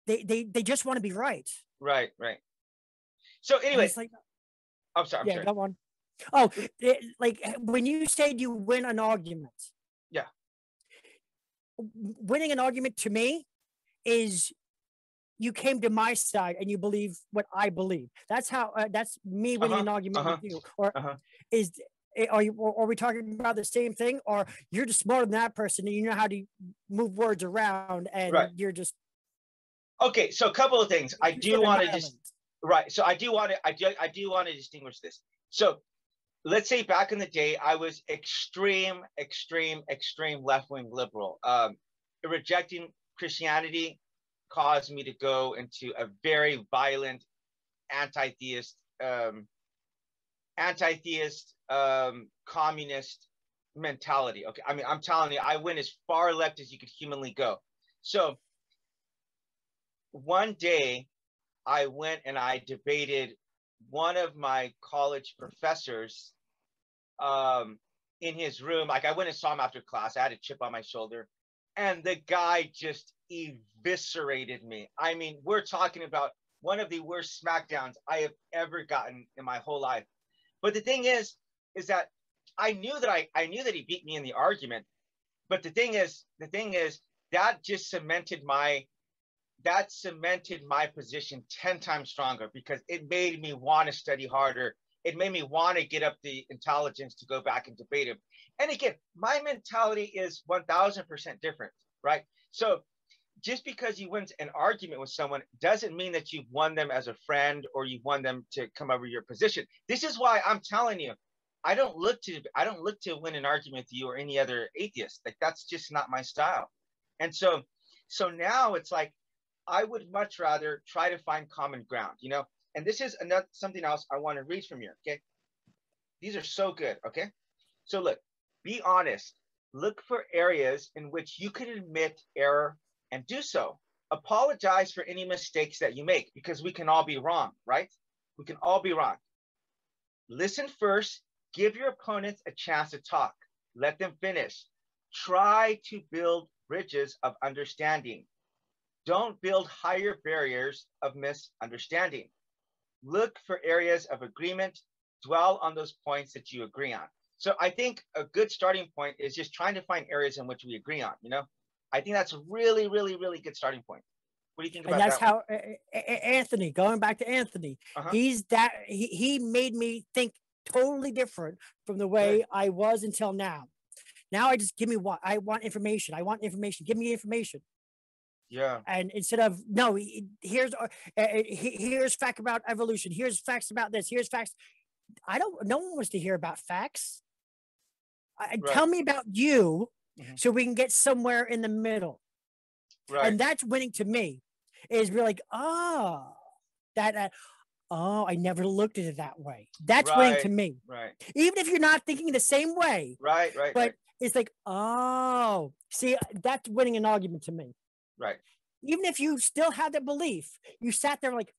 they just want to be right. Right. So anyway, like, I'm sorry. Go on. Oh, like when you said you win an argument. Yeah. Winning an argument to me is you came to my side and you believe what I believe. That's how. That's me winning an argument with you. Or is are we talking about the same thing? Or you're just smarter than that person and you know how to move words around, and you're just okay. So a couple of things. I do want to just So I do want to distinguish this. So let's say back in the day, I was extreme left-wing liberal. Rejecting Christianity caused me to go into a very violent anti-theist, communist mentality. Okay, I mean, I'm telling you, I went as far left as you could humanly go. So one day I went and I debated one of my college professors in his room. Like, I went and saw him after class. I had a chip on my shoulder, and the guy just eviscerated me. I mean, we're talking about one of the worst smackdowns I have ever gotten in my whole life. But the thing is that I knew that he beat me in the argument. But the thing is that just cemented my position 10 times stronger, because it made me want to study harder. It made me want to get up the intelligence to go back and debate him. And again, my mentality is 1000% different, right? So just because you win an argument with someone doesn't mean that you've won them as a friend or you've won them to come over your position. This is why I'm telling you, I don't look to win an argument with you or any other atheist. Like, that's just not my style. And so now it's like, I would much rather try to find common ground, you know? And this is something else I want to read from you, okay? These are so good, okay? So look, be honest. Look for areas in which you can admit error and do so. Apologize for any mistakes that you make, because we can all be wrong, right? We can all be wrong. Listen first. Give your opponents a chance to talk. Let them finish. Try to build bridges of understanding. Don't build higher barriers of misunderstanding. Look for areas of agreement. Dwell on those points that you agree on. So I think a good starting point is just trying to find areas in which we agree on, you know? I think that's a really, really, really good starting point. What do you think about that? And that's how Anthony, going back to Anthony, he made me think totally different from the way I was until now. Now I just I want information. Give me information. Yeah. And instead of, no, here's fact about evolution. Here's facts about this. Here's facts. No one wants to hear about facts. Tell me about you, so we can get somewhere in the middle. Right. And that's winning to me, is we're like, I never looked at it that way. That's winning to me. Right. Even if you're not thinking the same way. Right. But it's like, see, that's winning an argument to me. Right. Even if you still had the belief, you sat there like,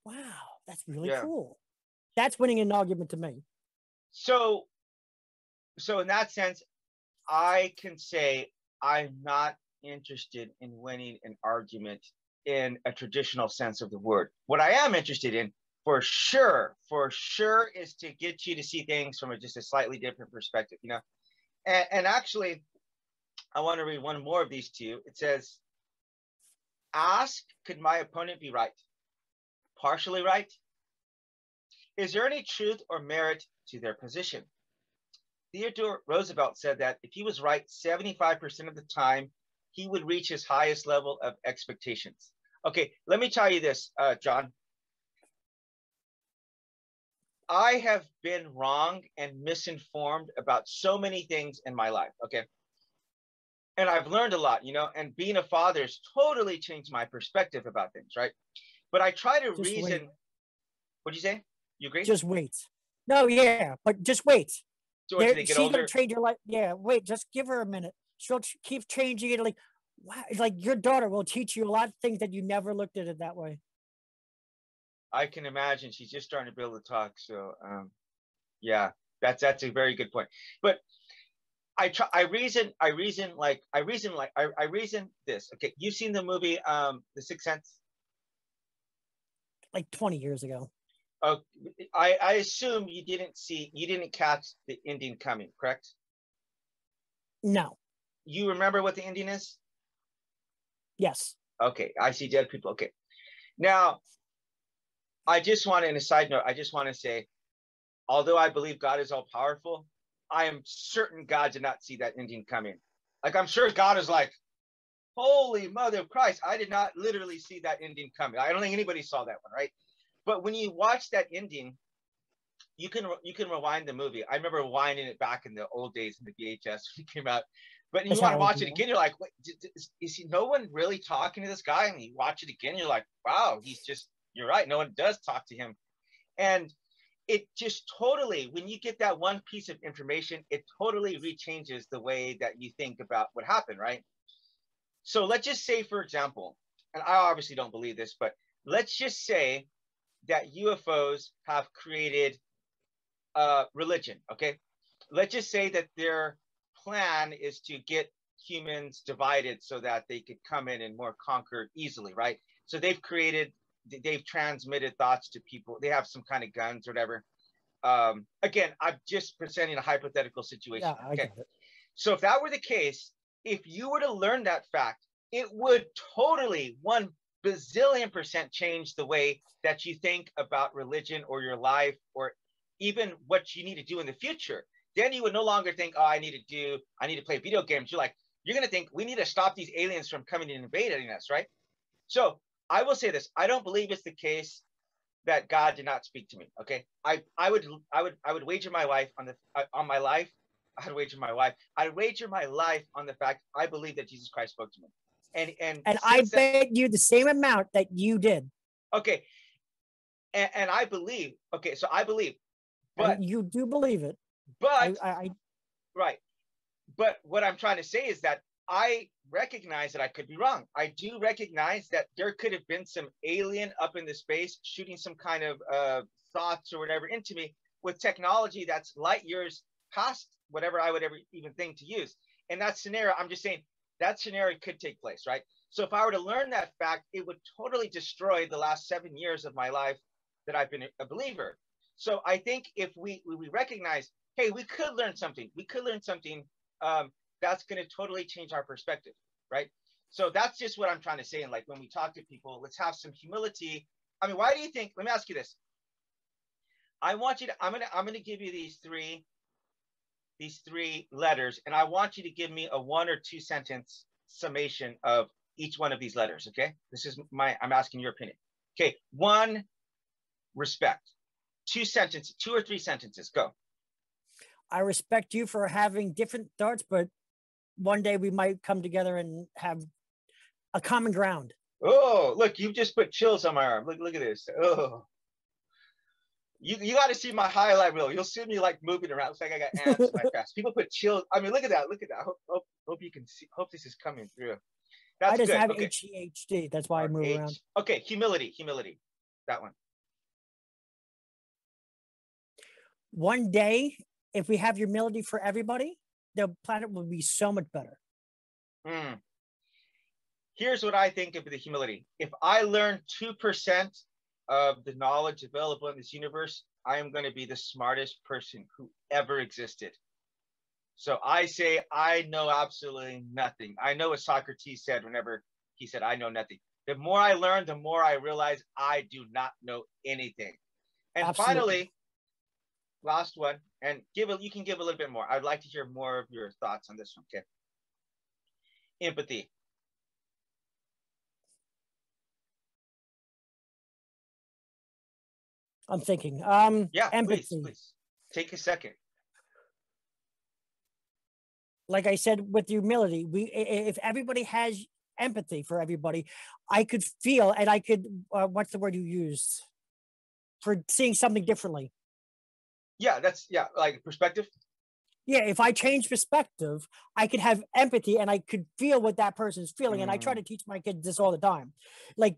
wow, that's really cool. That's winning an argument to me. So in that sense, I can say I'm not interested in winning an argument in a traditional sense of the word. What I am interested in, for sure, is to get you to see things from just a slightly different perspective, you know? And actually, I want to read one more of these to you. It says, ask, could my opponent be right? Partially right? Is there any truth or merit to their position? Theodore Roosevelt said that if he was right 75% of the time, he would reach his highest level of expectations. Okay, let me tell you this, John. I have been wrong and misinformed about so many things in my life, okay? And I've learned a lot, you know, and being a father has totally changed my perspective about things, right? But I try to reason. What'd you say? You agree? Just wait. No, yeah, but just wait. She's gonna change your life. Yeah, wait, just give her a minute. She'll keep changing it. Like, wow, it's like your daughter will teach you a lot of things that you never looked at it that way. I can imagine. She's just starting to be able to talk. So, yeah, that's a very good point. But I reason this. Okay, you've seen the movie The Sixth Sense? Like 20 years ago. Oh, I assume you didn't catch the ending coming, correct? No. You remember what the ending is? Yes. Okay, I see dead people. Okay. Now, I just want to, in a side note, I just want to say, although I believe God is all powerful, I am certain God did not see that ending coming. Like, I'm sure God is like, holy mother of Christ, I did not literally see that ending coming. I don't think anybody saw that one, right? But when you watch that ending, you can rewind the movie. I remember rewinding it back in the old days in the VHS when it came out. But you want to watch it again, you're like, wait, is he, no one really talking to this guy? And you watch it again, you're like, wow, you're right, no one does talk to him. And it just totally, when you get that one piece of information, it totally rechanges the way that you think about what happened, right? So let's just say, for example, and I obviously don't believe this, but let's just say that UFOs have created religion, okay? Let's just say that their plan is to get humans divided so that they could come in and more conquer easily, right? So they've transmitted thoughts to people. They have some kind of guns or whatever. Again, I'm just presenting a hypothetical situation. Yeah, I get it. So if that were the case, if you were to learn that fact, it would totally 1 bazillion% change the way that you think about religion or your life or even what you need to do in the future. Then you would no longer think, oh, I need to play video games. You're going to think we need to stop these aliens from coming and invading us, right? So I will say this. I don't believe it's the case that God did not speak to me. Okay. I would wager my life on my life. I'd wager my life on the fact I believe that Jesus Christ spoke to me. And I bet you the same amount that you did. Okay. And I believe, okay, so I believe, but and you do believe it. But right. But what I'm trying to say is that I recognize that I could be wrong. I do recognize that there could have been some alien up in the space shooting some kind of thoughts or whatever into me with technology that's light years past whatever I would ever even think to use. In that scenario, I'm just saying that scenario could take place, right? So if I were to learn that fact, it would totally destroy the last 7 years of my life that I've been a believer. So I think if we recognize, hey, we could learn something. That's going to totally change our perspective, right? So that's just what I'm trying to say. And like when we talk to people, let's have some humility. I mean, why do you think? Let me ask you this. I'm going to give you these three letters, and I want you to give me a 1 or 2 sentence summation of each one of these letters. Okay, I'm asking your opinion. Okay, 1, respect. 2 or 3 sentences. Go. I respect you for having different thoughts, but one day we might come together and have a common ground. Oh, look, you just put chills on my arm. Look at this. Oh, you got to see my highlight reel. You'll see me like moving around. It's like I got ants in my face. People put chills. I mean, look at that. Hope you can see. Hope this is coming through. That's good. I just have ADHD. That's why I move around. Okay, humility. That one. One day, if we have humility for everybody, the planet will be so much better. Here's what I think of the humility. If I learn 2% of the knowledge available in this universe, I am going to be the smartest person who ever existed. So I say I know absolutely nothing. I know what Socrates said whenever he said, I know nothing. The more I learn, the more I realize I do not know anything. And absolutely. Finally, last one, and you can give a little bit more. I'd like to hear more of your thoughts on this one. Okay. Empathy. I'm thinking. Yeah, empathy. Please. Take a second. Like I said, with humility, if everybody has empathy for everybody, I could feel, and I could, what's the word you used? For seeing something differently. Yeah, like perspective. Yeah, if I change perspective, I could have empathy and I could feel what that person's feeling. And I try to teach my kids this all the time. Like,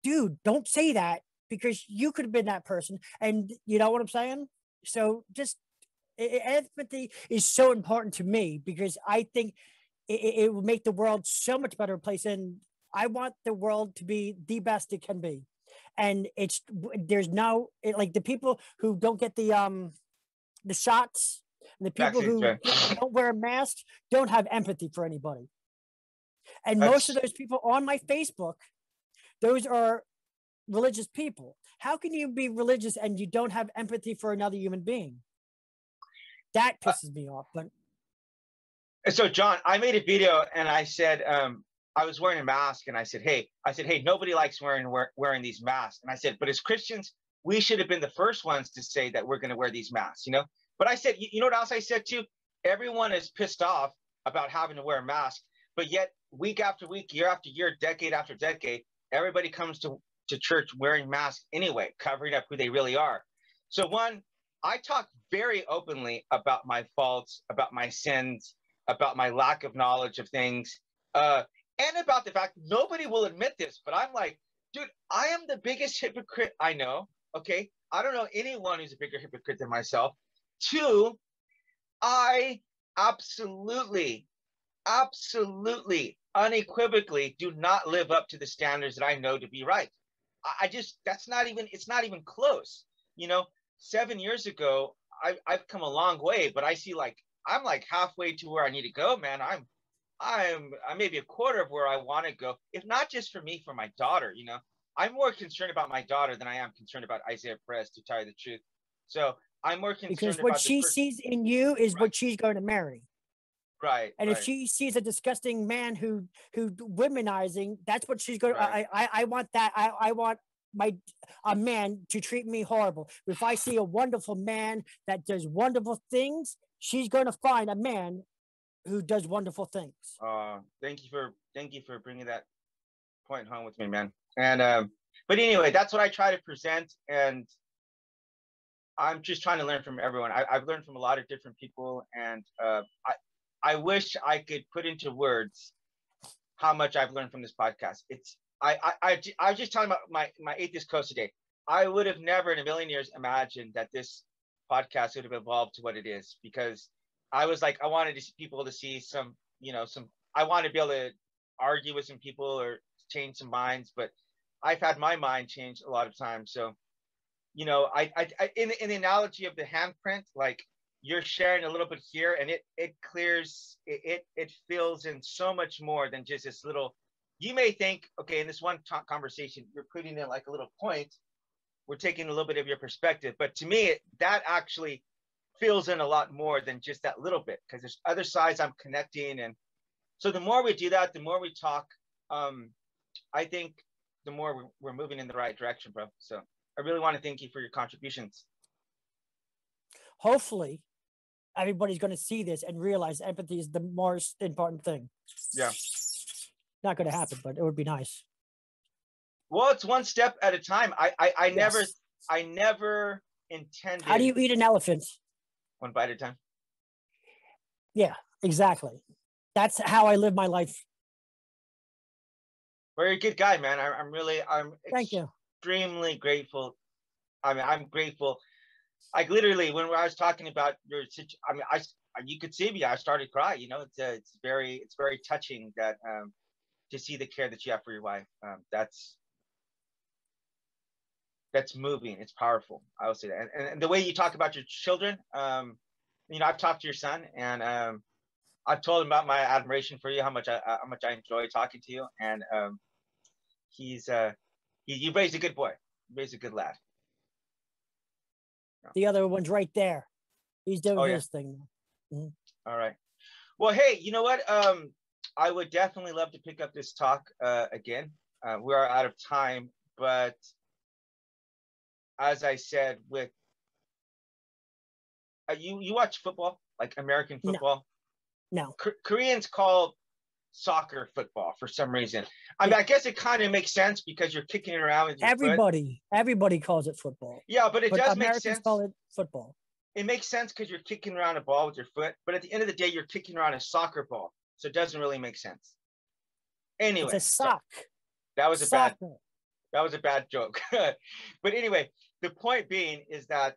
dude, don't say that because you could have been that person. And you know what I'm saying? So just Empathy is so important to me because I think it will make the world so much better place. And I want the world to be the best it can be. And there's no like the people who don't get the shots and the people Vaccines, who right? don't wear a mask don't have empathy for anybody. And most of That's those people on my Facebook, those are religious people. How can you be religious and you don't have empathy for another human being? That pisses me off. But so John, I made a video and I said, I was wearing a mask and I said, hey, nobody likes wearing these masks. And I said, but as Christians, we should have been the first ones to say that we're going to wear these masks, you know? But I said, you know what else I said too? Everyone is pissed off about having to wear a mask, but yet week after week, year after year, decade after decade, everybody comes to church wearing masks anyway, covering up who they really are. So one, I talk very openly about my faults, about my sins, about my lack of knowledge of things, and about the fact nobody will admit this, but I'm like, dude, I am the biggest hypocrite I know. Okay, I don't know anyone who's a bigger hypocrite than myself. Two, I absolutely, unequivocally do not live up to the standards that I know to be right. I just, it's not even close. You know, 7 years ago, I've come a long way, but I see I'm like halfway to where I need to go, man. I'm maybe a quarter of where I want to go, if not just for me, for my daughter. You know, I'm more concerned about my daughter than I am concerned about Isaiah Perez, to tell you the truth. So I'm more concerned because about what she sees in you is what she's going to marry. Right. And if she sees a disgusting man who womanizing, that's what she's going. Right. I want that. I want a man to treat me horrible. If I see a wonderful man that does wonderful things, she's going to find a man who does wonderful things. Thank you for bringing that point home with me, man. And but anyway, that's what I try to present, and I'm just trying to learn from everyone. I've learned from a lot of different people, and I wish I could put into words how much I've learned from this podcast. I was just talking about my atheist coach today. I would have never in a million years imagined that this podcast would have evolved to what it is, because I was like, I wanted people to see some, I want to be able to argue with some people or change some minds, but I've had my mind changed a lot of times. So, I in the analogy of the handprint, like you're sharing a little bit here and it clears, it fills in so much more than just this little, you may think, okay, in this one conversation, you're putting in like a little point. We're taking a little bit of your perspective, but to me, that actually fills in a lot more than just that little bit, because there's other sides I'm connecting. And so the more we do that, the more we talk, I think the more we're moving in the right direction, bro. So I really want to thank you for your contributions. Hopefully everybody's going to see this and realize empathy is the most important thing. Yeah. Not going to happen, but it would be nice. Well, it's one step at a time. I Yes. never intended. How do you eat an elephant? One bite at a time. Yeah, exactly. That's how I live my life. Well, you're a good guy, man. I'm Thank you. Extremely grateful. I mean, I'm grateful. Like literally, when I was talking about your situation, I mean, you could see me. I started crying. It's very touching that to see the care that you have for your wife. That's moving. It's powerful. I will say that. And the way you talk about your children, I've talked to your son, and I've told him about my admiration for you, how much I enjoy talking to you, and you raised a good boy, you raised a good lad. The other one's right there. He's doing his thing. Mm-hmm. All right. Well, hey, you know what? I would definitely love to pick up this talk again. We are out of time, but as I said, with you watch football, like American football? No. Koreans call soccer football for some reason. I mean, I guess it kind of makes sense because you're kicking it around with your foot. Everybody calls it football. Yeah, but does make sense. Americans call it football. It makes sense because you're kicking around a ball with your foot, but at the end of the day, you're kicking around a soccer ball, so it doesn't really make sense. Anyway, it's a sock. That was a bad joke. But anyway, the point being is that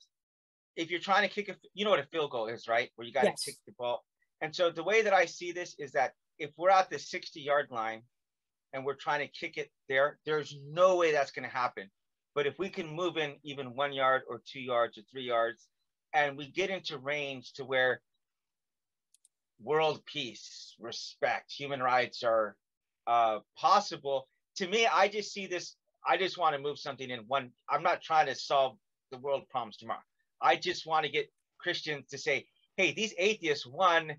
if you're trying to kick you know what a field goal is, right? Where you got to Yes. kick the ball. And so the way that I see this is that if we're at the 60-yard line and we're trying to kick it there, there's no way that's going to happen. But if we can move in even 1 yard or 2 yards or 3 yards, and we get into range to where world peace, respect, human rights are possible, to me, I just see this. I just want to move something in one. I'm not trying to solve the world problems tomorrow. I just want to get Christians to say, hey, these atheists, one,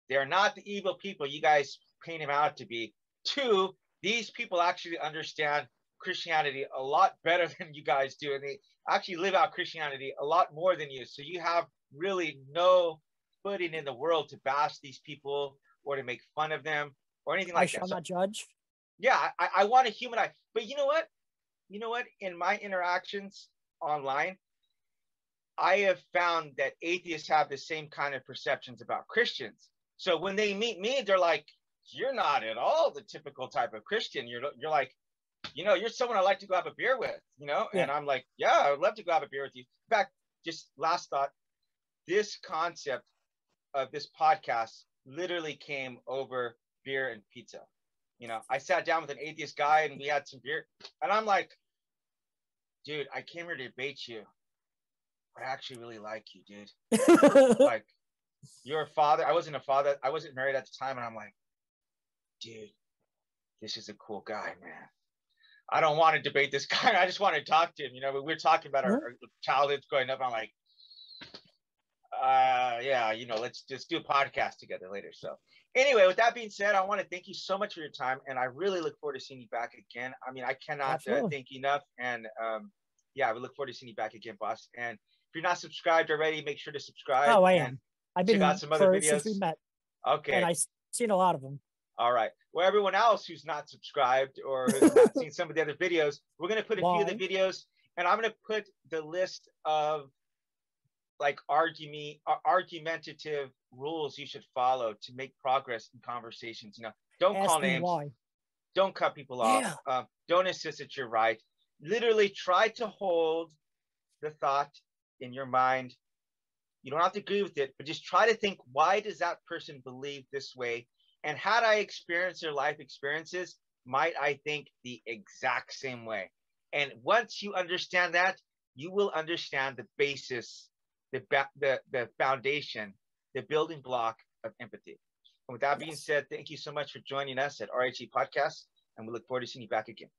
they're not the evil people you guys paint them out to be. Two, these people actually understand Christianity a lot better than you guys do. And they actually live out Christianity a lot more than you. So you have really no footing in the world to bash these people or to make fun of them or anything like I that. shall not judge. Yeah, I want to humanize. But you know what? You know what? In my interactions online, I have found that atheists have the same kind of perceptions about Christians. So when they meet me, they're like, you're not at all the typical type of Christian. You're like, you know, you're someone I'd like to go have a beer with, you know? Yeah. And I'm like, yeah, I would love to go have a beer with you. In fact, just last thought, this concept of this podcast literally came over beer and pizza. You know, I sat down with an atheist guy and we had some beer. And I'm like, dude, I came here to debate you. I actually really like you, dude. Like, you're a father. I wasn't a father. I wasn't married at the time. And I'm like, dude, this is a cool guy, man. I don't want to debate this guy. I just want to talk to him. You know, we're talking about our childhoods growing up. I'm like, yeah, you know, let's just do a podcast together later. So anyway, with that being said, I want to thank you so much for your time. And I really look forward to seeing you back again. I mean, I cannot thank you enough. And yeah, we look forward to seeing you back again, boss. And if you're not subscribed already, make sure to subscribe. Oh, I am. I've been check out some other videos since we met. Okay. And I've seen a lot of them. All right. Well, everyone else who's not subscribed or has not seen some of the other videos, we're going to put a few of the videos, and I'm going to put the list of like argumentative rules you should follow to make progress in conversations. You know, don't call names. Why. Don't cut people off. Don't insist that you're right. Literally try to hold the thought in your mind. You don't have to agree with it, but just try to think, why does that person believe this way? And had I experienced their life experiences, might I think the exact same way? And once you understand that, you will understand the basis, the foundation, the building block of empathy. And with that being said, thank you so much for joining us at RHE Podcast, and we look forward to seeing you back again.